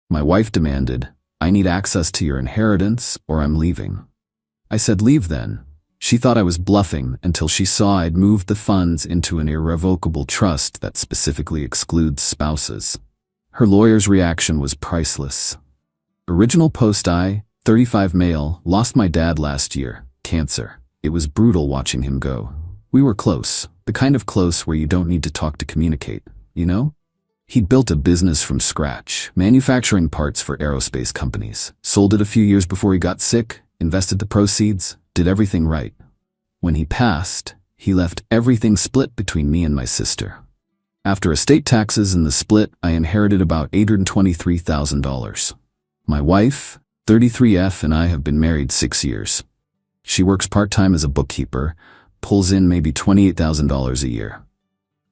My wife demanded, "I need access to your inheritance or I'm leaving." I said, "Leave then." She thought I was bluffing until she saw I'd moved the funds into an irrevocable trust that specifically excludes spouses. Her lawyer's reaction was priceless. Original post: I, 35 male, lost my dad last year, cancer. It was brutal watching him go. We were close, the kind of close where you don't need to talk to communicate, you know? He'd built a business from scratch, manufacturing parts for aerospace companies, sold it a few years before he got sick, invested the proceeds, did everything right. When he passed, he left everything split between me and my sister. After estate taxes and the split, I inherited about $823,000. My wife, 33F, and I have been married 6 years. She works part-time as a bookkeeper, pulls in maybe $28,000 a year.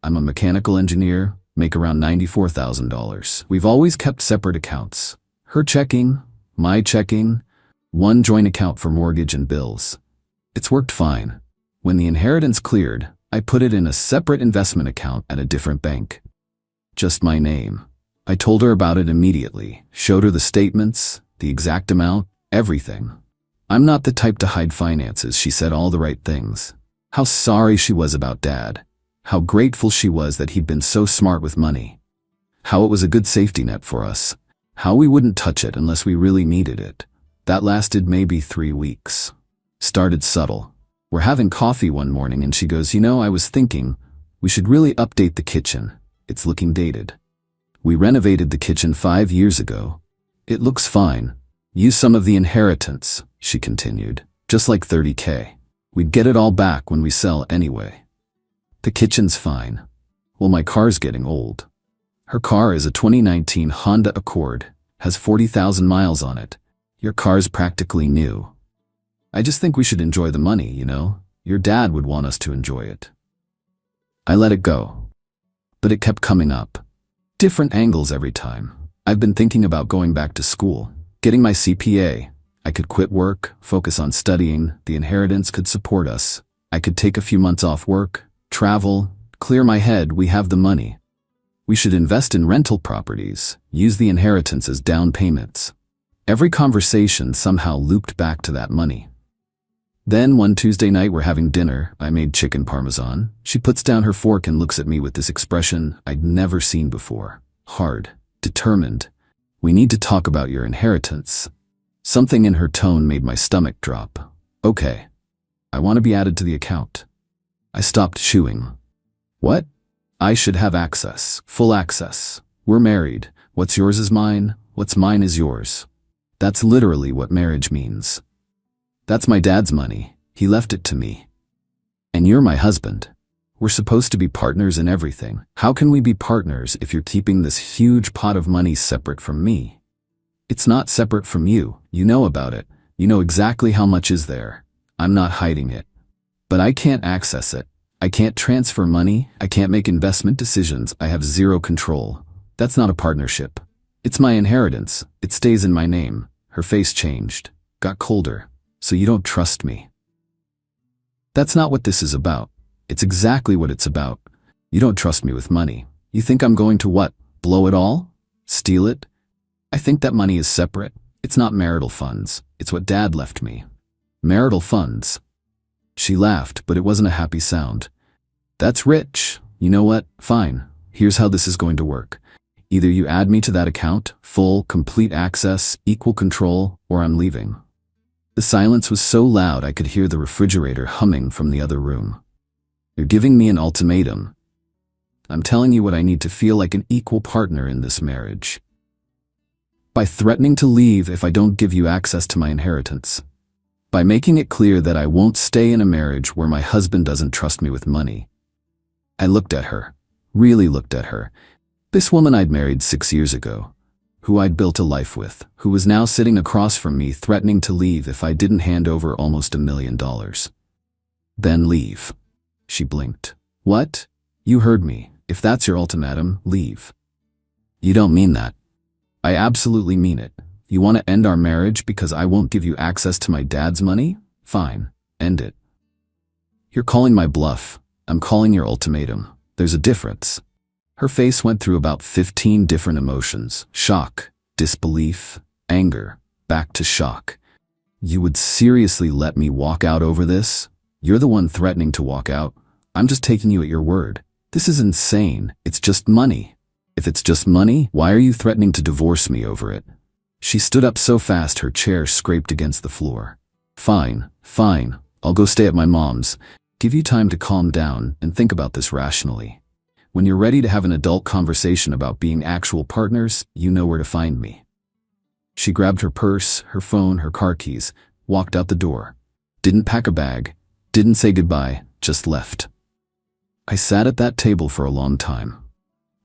I'm a mechanical engineer, make around $94,000. We've always kept separate accounts. Her checking, my checking, one joint account for mortgage and bills. It's worked fine. When the inheritance cleared, I put it in a separate investment account at a different bank. Just my name. I told her about it immediately, showed her the statements, the exact amount, everything. I'm not the type to hide finances. She said all the right things. How sorry she was about Dad. How grateful she was that he'd been so smart with money. How it was a good safety net for us. How we wouldn't touch it unless we really needed it. That lasted maybe 3 weeks. Started subtle. We're having coffee one morning and she goes, "You know, I was thinking, we should really update the kitchen. It's looking dated. We renovated the kitchen 5 years ago. It looks fine. Use some of the inheritance," she continued, "just like $30K. We'd get it all back when we sell anyway. The kitchen's fine. Well, my car's getting old." Her car is a 2019 Honda Accord, has 40,000 miles on it. Your car's practically new. "I just think we should enjoy the money, you know? Your dad would want us to enjoy it." I let it go. But it kept coming up. Different angles every time. I've been thinking about going back to school, getting my CPA. I could quit work, focus on studying, the inheritance could support us. I could take a few months off work, travel, clear my head, we have the money. We should invest in rental properties, use the inheritance as down payments. Every conversation somehow looped back to that money. Then one Tuesday night we're having dinner, I made chicken parmesan. She puts down her fork and looks at me with this expression I'd never seen before. Hard, determined. "We need to talk about your inheritance." Something in her tone made my stomach drop. "Okay. I want to be added to the account." I stopped chewing. "What?" "I should have access, full access. We're married. What's yours is mine, what's mine is yours. That's literally what marriage means. That's my dad's money. He left it to me. And you're my husband. We're supposed to be partners in everything. How can we be partners if you're keeping this huge pot of money separate from me?" "It's not separate from you. You know about it. You know exactly how much is there. I'm not hiding it. But I can't access it. I can't transfer money. I can't make investment decisions. I have zero control. That's not a partnership. It's my inheritance. It stays in my name." Her face changed, got colder. "So you don't trust me?" "That's not what this is about. It's exactly what it's about. You don't trust me with money. You think I'm going to what? Blow it all? Steal it? I think that money is separate. It's not marital funds. It's what Dad left me." "Marital funds?" She laughed, but it wasn't a happy sound. "That's rich. You know what? Fine. Here's how this is going to work. Either you add me to that account, full, complete access, equal control, or I'm leaving." The silence was so loud I could hear the refrigerator humming from the other room. "You're giving me an ultimatum. I'm telling you what I need to feel like an equal partner in this marriage. By threatening to leave if I don't give you access to my inheritance. By making it clear that I won't stay in a marriage where my husband doesn't trust me with money." I looked at her, really looked at her. This woman I'd married 6 years ago, who I'd built a life with, who was now sitting across from me threatening to leave if I didn't hand over almost $1 million. "Then leave." She blinked. "What? You heard me. If that's your ultimatum, leave." "You don't mean that." "I absolutely mean it. You want to end our marriage because I won't give you access to my dad's money? Fine, end it." "You're calling my bluff. I'm calling your ultimatum. There's a difference." Her face went through about 15 different emotions: shock, disbelief, anger, back to shock. You would seriously let me walk out over this? You're the one threatening to walk out. I'm just taking you at your word. This is insane. It's just money. If it's just money, why are you threatening to divorce me over it? She stood up so fast her chair scraped against the floor. Fine, fine. I'll go stay at my mom's. Give you time to calm down and think about this rationally. When you're ready to have an adult conversation about being actual partners, you know where to find me. She grabbed her purse, her phone, her car keys, walked out the door. Didn't pack a bag, didn't say goodbye, just left. I sat at that table for a long time.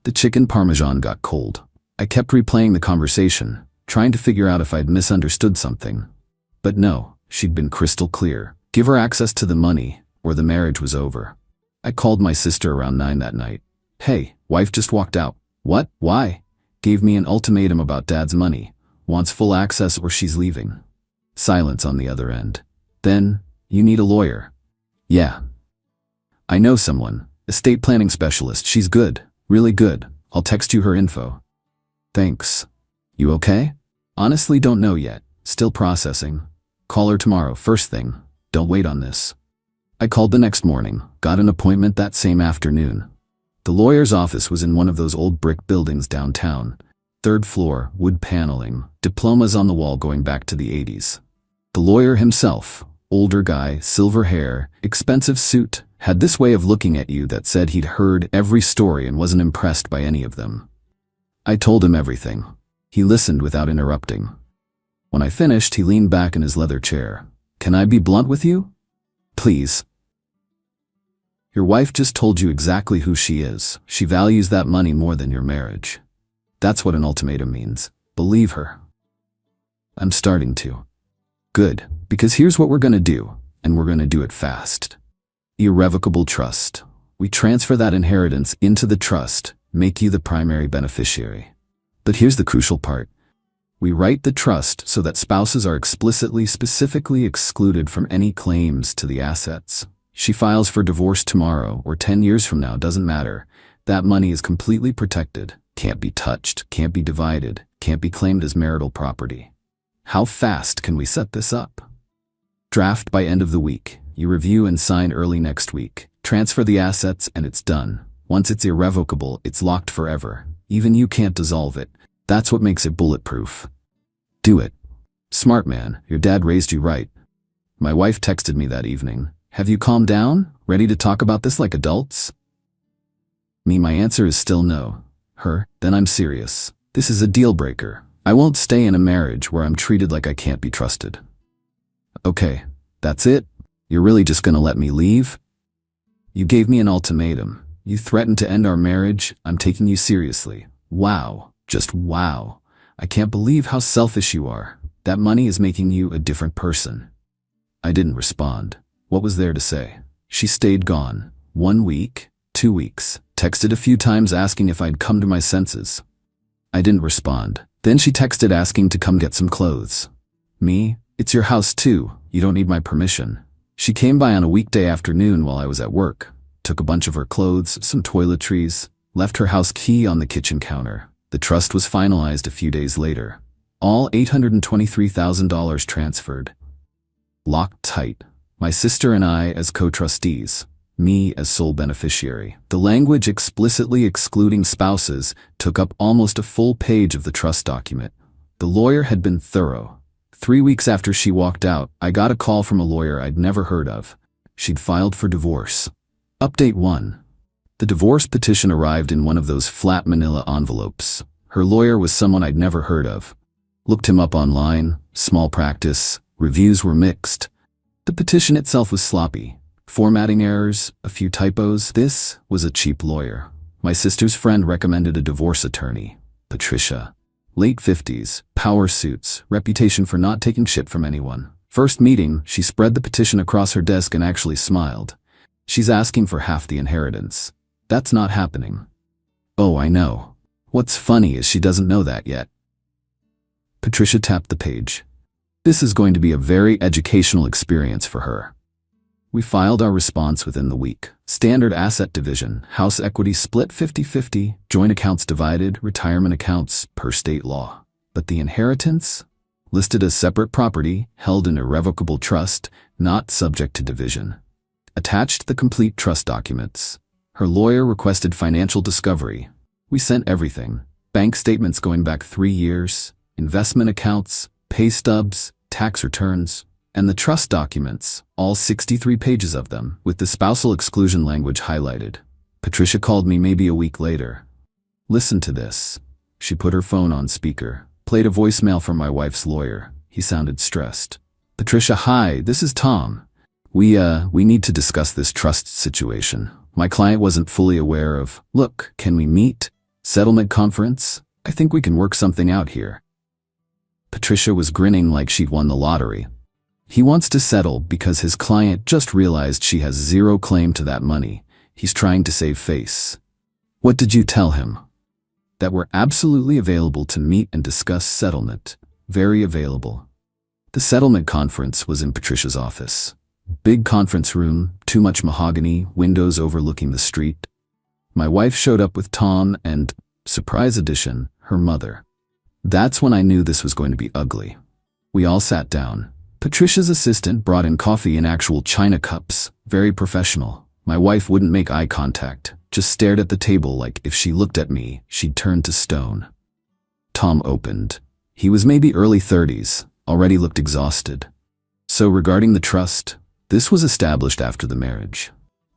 The chicken parmesan got cold. I kept replaying the conversation, trying to figure out if I'd misunderstood something. But no, she'd been crystal clear. Give her access to the money, or the marriage was over. I called my sister around 9 that night. Hey, wife just walked out. What? Why? Gave me an ultimatum about dad's money. Wants full access or she's leaving. Silence on the other end. Then, you need a lawyer. Yeah. I know someone, estate planning specialist. She's good, really good. I'll text you her info. Thanks. You okay? Honestly, don't know yet. Still processing. Call her tomorrow, first thing. Don't wait on this. I called the next morning, got an appointment that same afternoon. The lawyer's office was in one of those old brick buildings downtown. 3rd floor, wood paneling, diplomas on the wall going back to the 80s. The lawyer himself, older guy, silver hair, expensive suit, had this way of looking at you that said he'd heard every story and wasn't impressed by any of them. I told him everything. He listened without interrupting. When I finished, he leaned back in his leather chair. Can I be blunt with you? Please. Your wife just told you exactly who she is. She values that money more than your marriage. That's what an ultimatum means. Believe her. I'm starting to. Good, because here's what we're gonna do, and we're gonna do it fast. Irrevocable trust. We transfer that inheritance into the trust, make you the primary beneficiary. But here's the crucial part. We write the trust so that spouses are specifically excluded from any claims to the assets. She files for divorce tomorrow or 10 years from now, doesn't matter. That money is completely protected, can't be touched, can't be divided, can't be claimed as marital property. How fast can we set this up? Draft by end of the week. You review and sign early next week. Transfer the assets and it's done. Once it's irrevocable, it's locked forever. Even you can't dissolve it. That's what makes it bulletproof. Do it. Smart man, your dad raised you right. My wife texted me that evening. Have you calmed down? Ready to talk about this like adults? Me, my answer is still no. Her, then I'm serious. This is a deal breaker. I won't stay in a marriage where I'm treated like I can't be trusted. Okay, that's it? You're really just gonna let me leave? You gave me an ultimatum. You threatened to end our marriage. I'm taking you seriously. Wow, just wow. I can't believe how selfish you are. That money is making you a different person. I didn't respond. What was there to say? She stayed gone. 1 week, 2 weeks, texted a few times asking if I'd come to my senses. I didn't respond. Then she texted asking to come get some clothes. Me? It's your house too. You don't need my permission. She came by on a weekday afternoon while I was at work, took a bunch of her clothes, some toiletries, left her house key on the kitchen counter. The trust was finalized a few days later. All $823,000 transferred. Locked tight. My sister and I as co-trustees. Me as sole beneficiary. The language explicitly excluding spouses took up almost a full page of the trust document. The lawyer had been thorough. 3 weeks after she walked out, I got a call from a lawyer I'd never heard of. She'd filed for divorce. Update 1. The divorce petition arrived in one of those flat manila envelopes. Her lawyer was someone I'd never heard of. Looked him up online, small practice, reviews were mixed. The petition itself was sloppy. Formatting errors, a few typos. This was a cheap lawyer. My sister's friend recommended a divorce attorney, Patricia. Late 50s, power suits, reputation for not taking shit from anyone. First meeting, she spread the petition across her desk and actually smiled. She's asking for half the inheritance. That's not happening. Oh, I know. What's funny is she doesn't know that yet. Patricia tapped the page. This is going to be a very educational experience for her. We filed our response within the week. Standard asset division, house equity split 50-50, joint accounts divided, retirement accounts per state law. But the inheritance? Listed as separate property, held in irrevocable trust, not subject to division. Attached the complete trust documents. Her lawyer requested financial discovery. We sent everything. Bank statements going back 3 years, investment accounts, pay stubs, tax returns, and the trust documents, all 63 pages of them, with the spousal exclusion language highlighted. Patricia called me maybe a week later. Listen to this. She put her phone on speaker, played a voicemail from my wife's lawyer. He sounded stressed. Patricia, hi, this is Tom. We need to discuss this trust situation. My client wasn't fully aware of, look, can we meet? Settlement conference? I think we can work something out here. Patricia was grinning like she'd won the lottery. He wants to settle because his client just realized she has zero claim to that money. He's trying to save face. What did you tell him? That we're absolutely available to meet and discuss settlement. Very available. The settlement conference was in Patricia's office. Big conference room, too much mahogany, windows overlooking the street. My wife showed up with Tom and, surprise addition, her mother. That's when I knew this was going to be ugly. We all sat down. Patricia's assistant brought in coffee in actual china cups, very professional. My wife wouldn't make eye contact, just stared at the table like if she looked at me, she'd turn to stone. Tom opened. He was maybe early 30s, already looked exhausted. So regarding the trust, this was established after the marriage.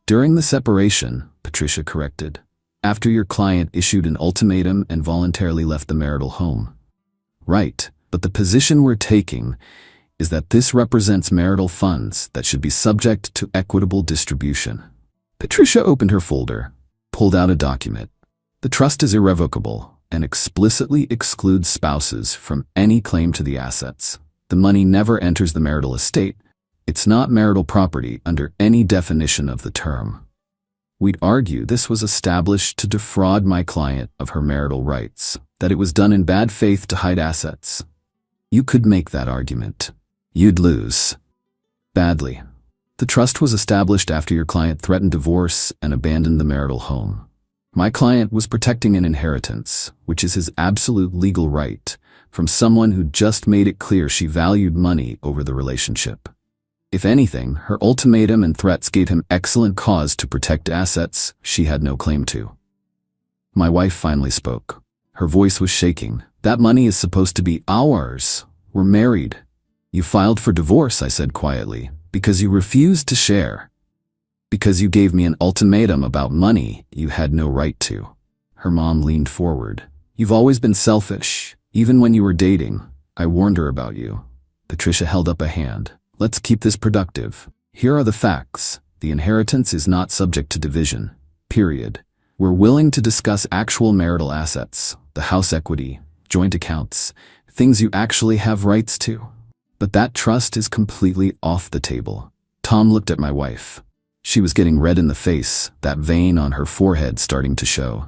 During the separation, Patricia corrected, after your client issued an ultimatum and voluntarily left the marital home. Right, but the position we're taking is that this represents marital funds that should be subject to equitable distribution. Patricia opened her folder, pulled out a document. The trust is irrevocable and explicitly excludes spouses from any claim to the assets. The money never enters the marital estate. It's not marital property under any definition of the term. We'd argue this was established to defraud my client of her marital rights, that it was done in bad faith to hide assets. You could make that argument. You'd lose. Badly. The trust was established after your client threatened divorce and abandoned the marital home. My client was protecting an inheritance, which is his absolute legal right, from someone who just made it clear she valued money over the relationship. If anything, her ultimatum and threats gave him excellent cause to protect assets she had no claim to. My wife finally spoke. Her voice was shaking. That money is supposed to be ours. We're married. You filed for divorce, I said quietly, because you refused to share. Because you gave me an ultimatum about money you had no right to. Her mom leaned forward. You've always been selfish. Even when you were dating, I warned her about you. Patricia held up a hand. Let's keep this productive. Here are the facts. The inheritance is not subject to division. Period. We're willing to discuss actual marital assets, the house equity, joint accounts, things you actually have rights to. But that trust is completely off the table. Tom looked at my wife. She was getting red in the face, that vein on her forehead starting to show.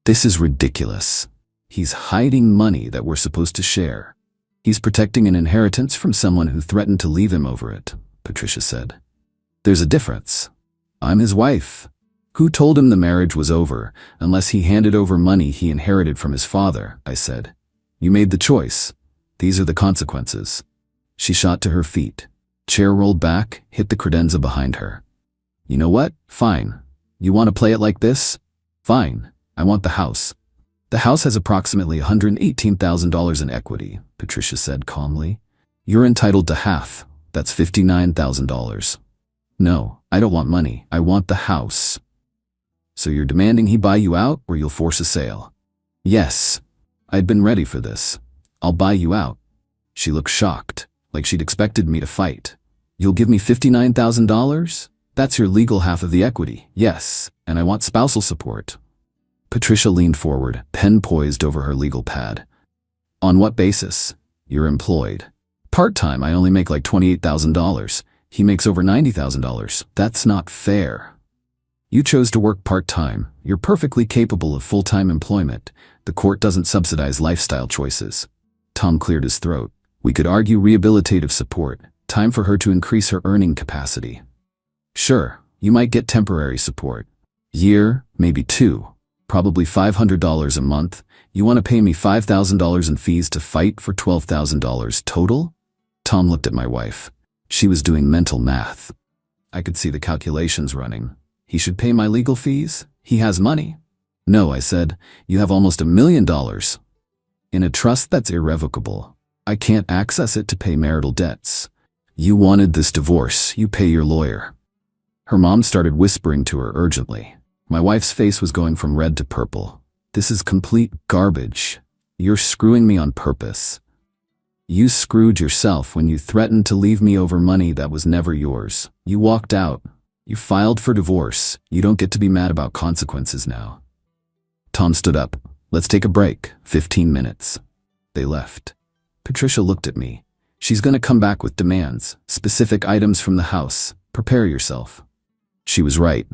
This is ridiculous. He's hiding money that we're supposed to share. He's protecting an inheritance from someone who threatened to leave him over it, Patricia said. There's a difference. I'm his wife. Who told him the marriage was over unless he handed over money he inherited from his father, I said. You made the choice. These are the consequences. She shot to her feet. Chair rolled back, hit the credenza behind her. You know what? Fine. You want to play it like this? Fine. I want the house. The house has approximately $118,000 in equity, Patricia said calmly. You're entitled to half. That's $59,000. No, I don't want money. I want the house. So you're demanding he buy you out or you'll force a sale? Yes. I'd been ready for this. I'll buy you out. She looked shocked, like she'd expected me to fight. You'll give me $59,000? That's your legal half of the equity. Yes, and I want spousal support. Patricia leaned forward, pen poised over her legal pad. On what basis? You're employed. Part-time, I only make like $28,000. He makes over $90,000. That's not fair. You chose to work part-time. You're perfectly capable of full-time employment. The court doesn't subsidize lifestyle choices. Tom cleared his throat. We could argue rehabilitative support. Time for her to increase her earning capacity. Sure, you might get temporary support. Year, maybe 2. Probably $500 a month. You want to pay me $5,000 in fees to fight for $12,000 total? Tom looked at my wife. She was doing mental math. I could see the calculations running. He should pay my legal fees? He has money. No, I said, you have almost $1 million in a trust that's irrevocable. I can't access it to pay marital debts. You wanted this divorce, you pay your lawyer. Her mom started whispering to her urgently. My wife's face was going from red to purple. This is complete garbage. You're screwing me on purpose. You screwed yourself when you threatened to leave me over money that was never yours. You walked out. You filed for divorce. You don't get to be mad about consequences now. Tom stood up. Let's take a break. 15 minutes. They left. Patricia looked at me. She's going to come back with demands, specific items from the house. Prepare yourself. She was right.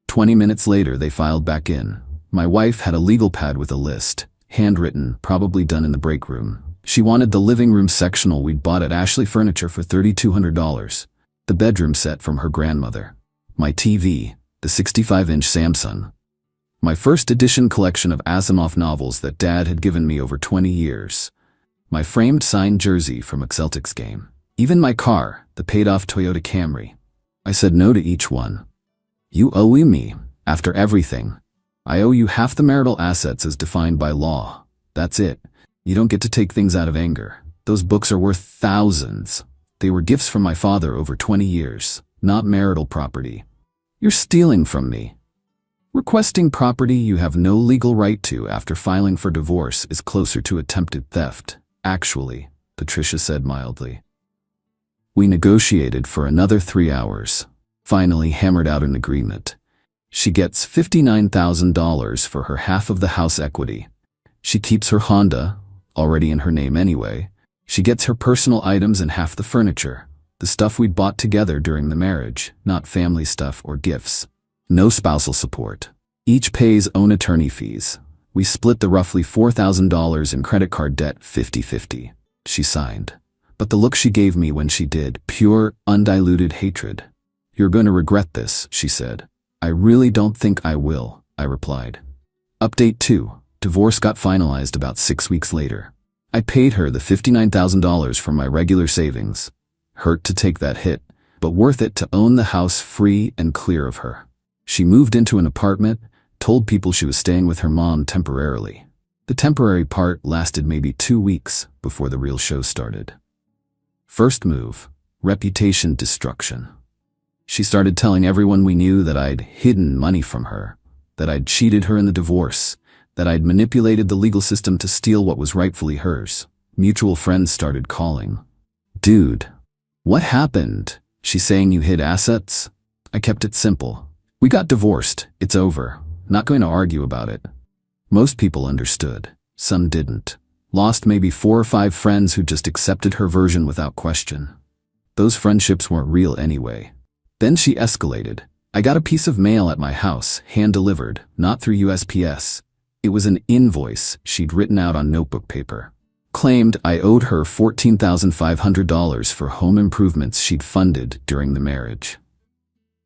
20 minutes later, they filed back in. My wife had a legal pad with a list, handwritten, probably done in the break room. She wanted the living room sectional we'd bought at Ashley Furniture for $3,200, the bedroom set from her grandmother, my TV, the 65-inch Samsung, my first edition collection of Asimov novels that Dad had given me over 20 years, my framed signed jersey from a Celtics game, even my car, the paid-off Toyota Camry. I said no to each one. You owe me, after everything. I owe you half the marital assets as defined by law. That's it. You don't get to take things out of anger. Those books are worth thousands. They were gifts from my father over 20 years, not marital property. You're stealing from me. Requesting property you have no legal right to after filing for divorce is closer to attempted theft. Actually, Patricia said mildly. We negotiated for another 3 hours. Finally hammered out an agreement. She gets $59,000 for her half of the house equity. She keeps her Honda, already in her name anyway. She gets her personal items and half the furniture, the stuff we'd bought together during the marriage, not family stuff or gifts. No spousal support. Each pays own attorney fees. We split the roughly $4,000 in credit card debt 50-50. She signed. But the look she gave me when she did, pure, undiluted hatred. You're going to regret this, she said. I really don't think I will, I replied. Update 2. Divorce got finalized about 6 weeks later. I paid her the $59,000 from my regular savings. Hurt to take that hit, but worth it to own the house free and clear of her. She moved into an apartment, told people she was staying with her mom temporarily. The temporary part lasted maybe 2 weeks before the real show started. First move, reputation destruction. She started telling everyone we knew that I'd hidden money from her, that I'd cheated her in the divorce, that I'd manipulated the legal system to steal what was rightfully hers. Mutual friends started calling. Dude, what happened? She's saying you hid assets? I kept it simple. We got divorced. It's over. Not going to argue about it. Most people understood. Some didn't. Lost maybe 4 or 5 friends who just accepted her version without question. Those friendships weren't real anyway. Then she escalated. I got a piece of mail at my house, hand-delivered, not through USPS. It was an invoice she'd written out on notebook paper. Claimed I owed her $14,500 for home improvements she'd funded during the marriage.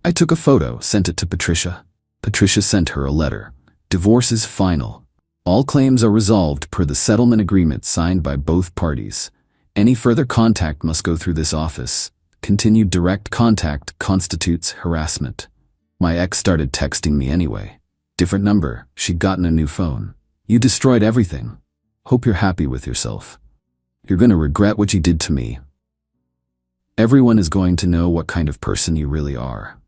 I took a photo, sent it to Patricia. Patricia sent her a letter. Divorce is final. All claims are resolved per the settlement agreement signed by both parties. Any further contact must go through this office. Continued direct contact constitutes harassment. My ex started texting me anyway. Different number, she'd gotten a new phone. You destroyed everything. Hope you're happy with yourself. You're going to regret what you did to me. Everyone is going to know what kind of person you really are.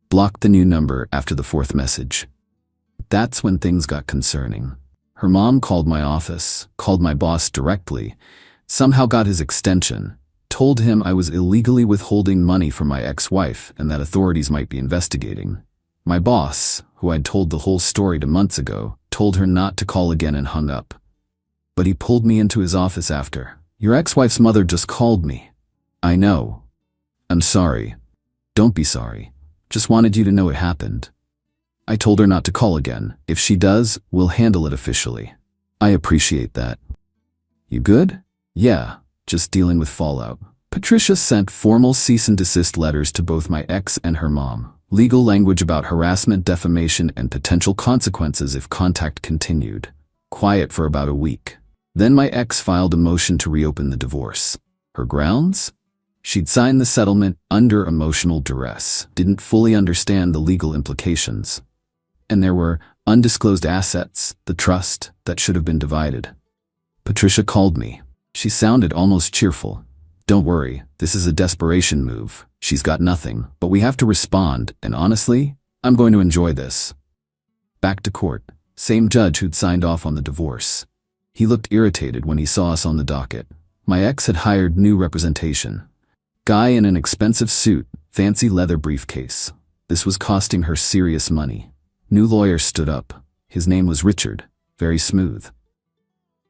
Blocked the new number after the 4th message. That's when things got concerning. Her mom called my office, called my boss directly, somehow got his extension, told him I was illegally withholding money from my ex-wife and that authorities might be investigating. My boss, who I'd told the whole story to months ago, told her not to call again and hung up. But he pulled me into his office after. Your ex-wife's mother just called me. I know. I'm sorry. Don't be sorry. Just wanted you to know it happened. I told her not to call again. If she does, we'll handle it officially. I appreciate that. You good? Yeah, just dealing with fallout. Patricia sent formal cease and desist letters to both my ex and her mom. Legal language about harassment, defamation, and potential consequences if contact continued. Quiet for about a week. Then my ex filed a motion to reopen the divorce. Her grounds? She'd signed the settlement under emotional duress, didn't fully understand the legal implications. And there were undisclosed assets, the trust, that should have been divided. Patricia called me. She sounded almost cheerful. Don't worry, this is a desperation move. She's got nothing, but we have to respond, and honestly, I'm going to enjoy this. Back to court. Same judge who'd signed off on the divorce. He looked irritated when he saw us on the docket. My ex had hired new representation. Guy in an expensive suit, fancy leather briefcase. This was costing her serious money. New lawyer stood up. His name was Richard. Very smooth.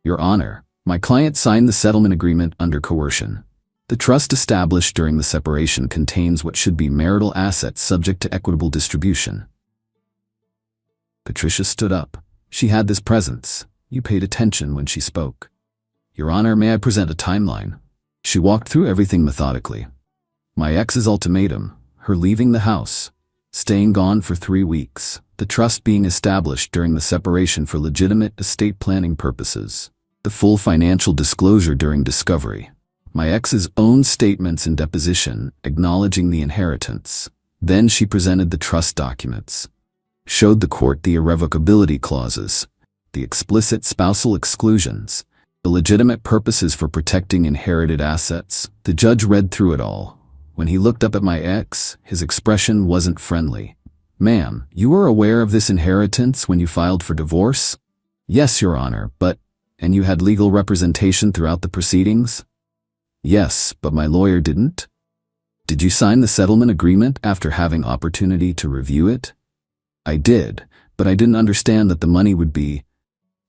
Your Honor, my client signed the settlement agreement under coercion. The trust established during the separation contains what should be marital assets subject to equitable distribution. Patricia stood up. She had this presence. You paid attention when she spoke. Your Honor, may I present a timeline? She walked through everything methodically. My ex's ultimatum, her leaving the house, staying gone for 3 weeks, the trust being established during the separation for legitimate estate planning purposes, the full financial disclosure during discovery, my ex's own statements in deposition acknowledging the inheritance. Then she presented the trust documents, showed the court the irrevocability clauses, the explicit spousal exclusions, the legitimate purposes for protecting inherited assets. The judge read through it all. When he looked up at my ex, his expression wasn't friendly. Ma'am, you were aware of this inheritance when you filed for divorce? Yes, Your Honor, but... And you had legal representation throughout the proceedings? Yes, but my lawyer didn't. Did you sign the settlement agreement after having opportunity to review it? I did, but I didn't understand that the money would be...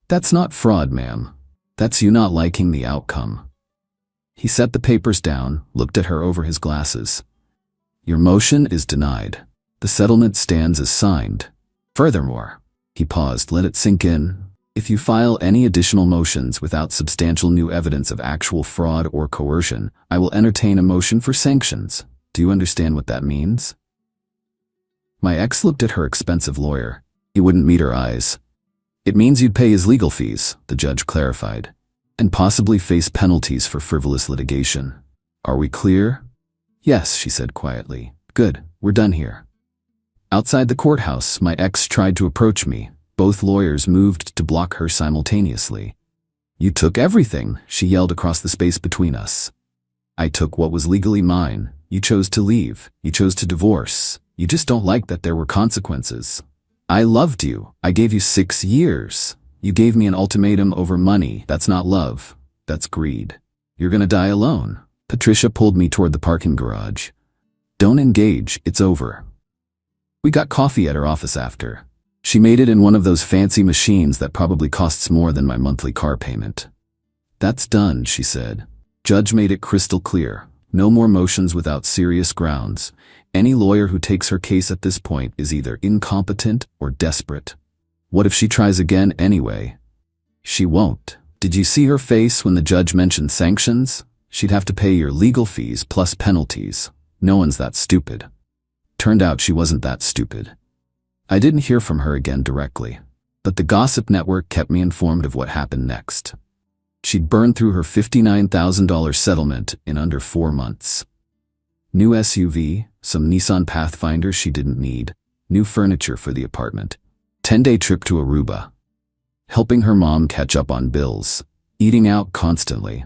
That's not fraud, ma'am. That's you not liking the outcome. He set the papers down, looked at her over his glasses. Your motion is denied. The settlement stands as signed. Furthermore, he paused, let it sink in. If you file any additional motions without substantial new evidence of actual fraud or coercion, I will entertain a motion for sanctions. Do you understand what that means? My ex looked at her expensive lawyer. He wouldn't meet her eyes. It means you'd pay his legal fees, the judge clarified, and possibly face penalties for frivolous litigation. Are we clear? Yes, she said quietly. Good, we're done here. Outside the courthouse, my ex tried to approach me. Both lawyers moved to block her simultaneously. You took everything, she yelled across the space between us. I took what was legally mine. You chose to leave. You chose to divorce. You just don't like that there were consequences. I loved you. I gave you 6 years. You gave me an ultimatum over money. That's not love. That's greed. You're gonna die alone. Patricia pulled me toward the parking garage. Don't engage. It's over. We got coffee at her office after. She made it in one of those fancy machines that probably costs more than my monthly car payment. That's done, she said. Judge made it crystal clear. No more motions without serious grounds. Any lawyer who takes her case at this point is either incompetent or desperate. What if she tries again anyway? She won't. Did you see her face when the judge mentioned sanctions? She'd have to pay your legal fees plus penalties. No one's that stupid. Turned out she wasn't that stupid. I didn't hear from her again directly, but the gossip network kept me informed of what happened next. She'd burned through her $59,000 settlement in under 4 months. New SUV, some Nissan Pathfinder she didn't need, new furniture for the apartment, 10-day trip to Aruba, helping her mom catch up on bills, eating out constantly.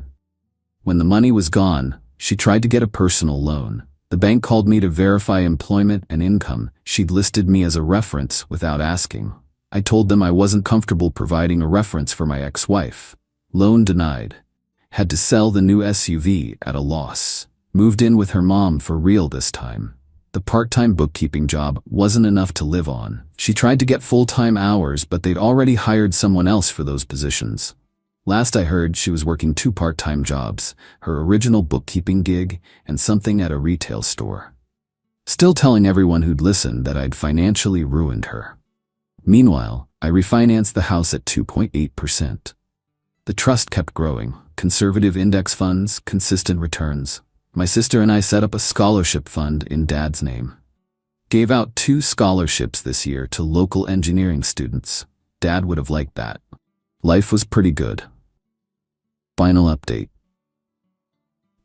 When the money was gone, she tried to get a personal loan. The bank called me to verify employment and income. She'd listed me as a reference without asking. I told them I wasn't comfortable providing a reference for my ex-wife. Loan denied. Had to sell the new SUV at a loss. Moved in with her mom for real this time. The part-time bookkeeping job wasn't enough to live on. She tried to get full-time hours, but they'd already hired someone else for those positions. Last I heard, she was working 2 part-time jobs, her original bookkeeping gig and something at a retail store. Still telling everyone who'd listened that I'd financially ruined her. Meanwhile, I refinanced the house at 2.8%. The trust kept growing. Conservative index funds, consistent returns. My sister and I set up a scholarship fund in Dad's name. Gave out 2 scholarships this year to local engineering students. Dad would have liked that. Life was pretty good. Final update.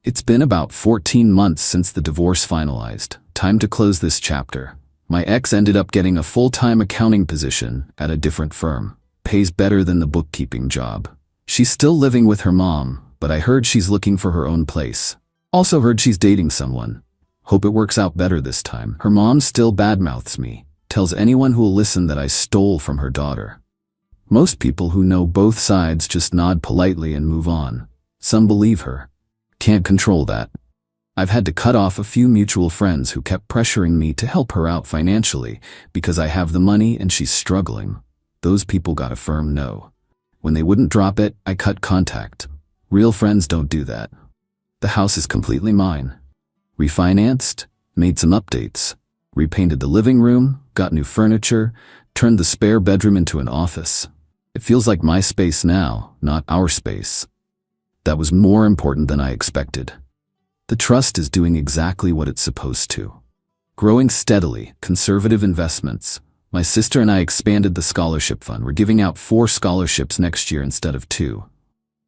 It's been about 14 months since the divorce finalized. Time to close this chapter. My ex ended up getting a full-time accounting position at a different firm. Pays better than the bookkeeping job. She's still living with her mom, but I heard she's looking for her own place. Also heard she's dating someone. Hope it works out better this time. Her mom still badmouths me, tells anyone who will listen that I stole from her daughter. Most people who know both sides just nod politely and move on. Some believe her. Can't control that. I've had to cut off a few mutual friends who kept pressuring me to help her out financially because I have the money and she's struggling. Those people got a firm no. When they wouldn't drop it, I cut contact. Real friends don't do that. The house is completely mine. Refinanced, made some updates, repainted the living room, got new furniture, turned the spare bedroom into an office. It feels like my space now, not our space. That was more important than I expected. The trust is doing exactly what it's supposed to. Growing steadily, conservative investments. My sister and I expanded the scholarship fund. We're giving out 4 scholarships next year instead of 2.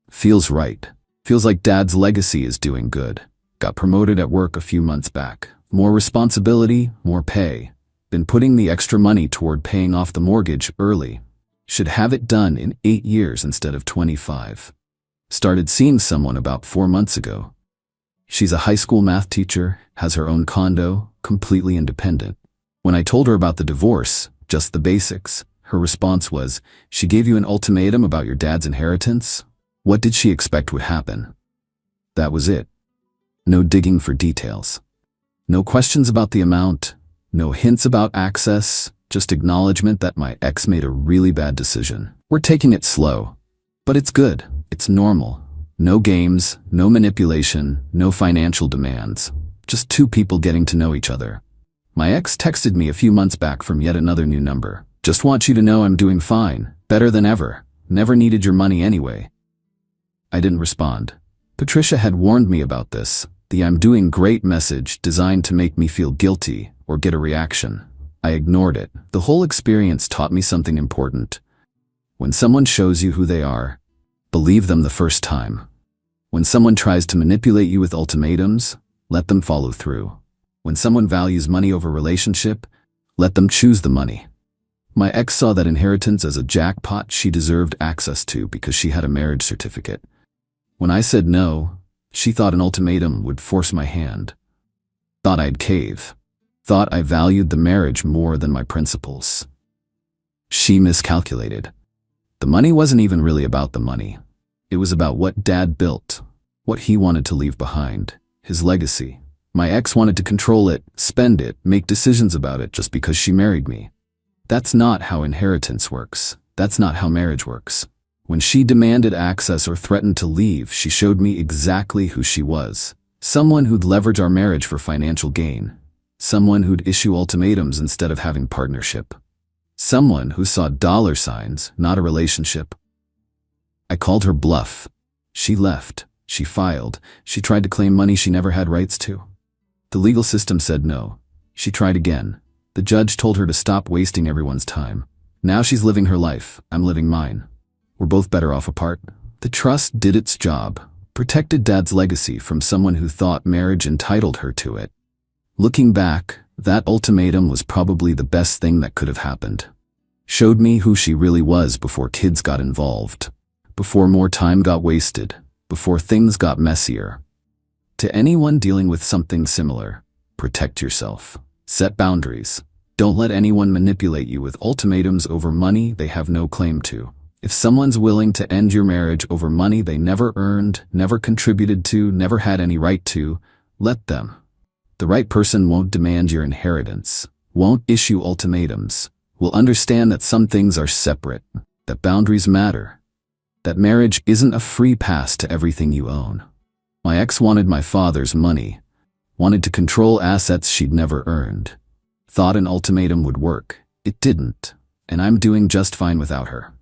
Feels right. Feels like Dad's legacy is doing good. Got promoted at work a few months back. More responsibility, more pay. Been putting the extra money toward paying off the mortgage early. Should have it done in 8 years instead of 25. Started seeing someone about 4 months ago. She's a high school math teacher, has her own condo, completely independent. When I told her about the divorce, just the basics, her response was, "She gave you an ultimatum about your dad's inheritance?" What did she expect would happen? That was it. No digging for details. No questions about the amount, no hints about access, just acknowledgement that my ex made a really bad decision. We're taking it slow, but it's good. It's normal. No games, no manipulation, no financial demands. Just 2 people getting to know each other. My ex texted me a few months back from yet another new number. "Just want you to know I'm doing fine, better than ever. Never needed your money anyway." I didn't respond. Patricia had warned me about this, the "I'm doing great" message designed to make me feel guilty or get a reaction. I ignored it. The whole experience taught me something important. When someone shows you who they are, believe them the first time. When someone tries to manipulate you with ultimatums, let them follow through. When someone values money over relationship, let them choose the money. My ex saw that inheritance as a jackpot she deserved access to because she had a marriage certificate. When I said no, she thought an ultimatum would force my hand. Thought I'd cave. Thought I valued the marriage more than my principles. She miscalculated. The money wasn't even really about the money. It was about what Dad built, what he wanted to leave behind, his legacy. My ex wanted to control it, spend it, make decisions about it just because she married me. That's not how inheritance works. That's not how marriage works. When she demanded access or threatened to leave, she showed me exactly who she was. Someone who'd leverage our marriage for financial gain. Someone who'd issue ultimatums instead of having partnership. Someone who saw dollar signs, not a relationship. I called her bluff. She left. She filed. She tried to claim money she never had rights to. The legal system said no. She tried again. The judge told her to stop wasting everyone's time. Now she's living her life. I'm living mine. We're both better off apart. The trust did its job. Protected Dad's legacy from someone who thought marriage entitled her to it. Looking back, that ultimatum was probably the best thing that could have happened. Showed me who she really was before kids got involved. Before more time got wasted. Before things got messier. To anyone dealing with something similar, protect yourself. Set boundaries. Don't let anyone manipulate you with ultimatums over money they have no claim to. If someone's willing to end your marriage over money they never earned, never contributed to, never had any right to, let them. The right person won't demand your inheritance, won't issue ultimatums, will understand that some things are separate, that boundaries matter, that marriage isn't a free pass to everything you own. My ex wanted my father's money, wanted to control assets she'd never earned. Thought an ultimatum would work. It didn't, and I'm doing just fine without her.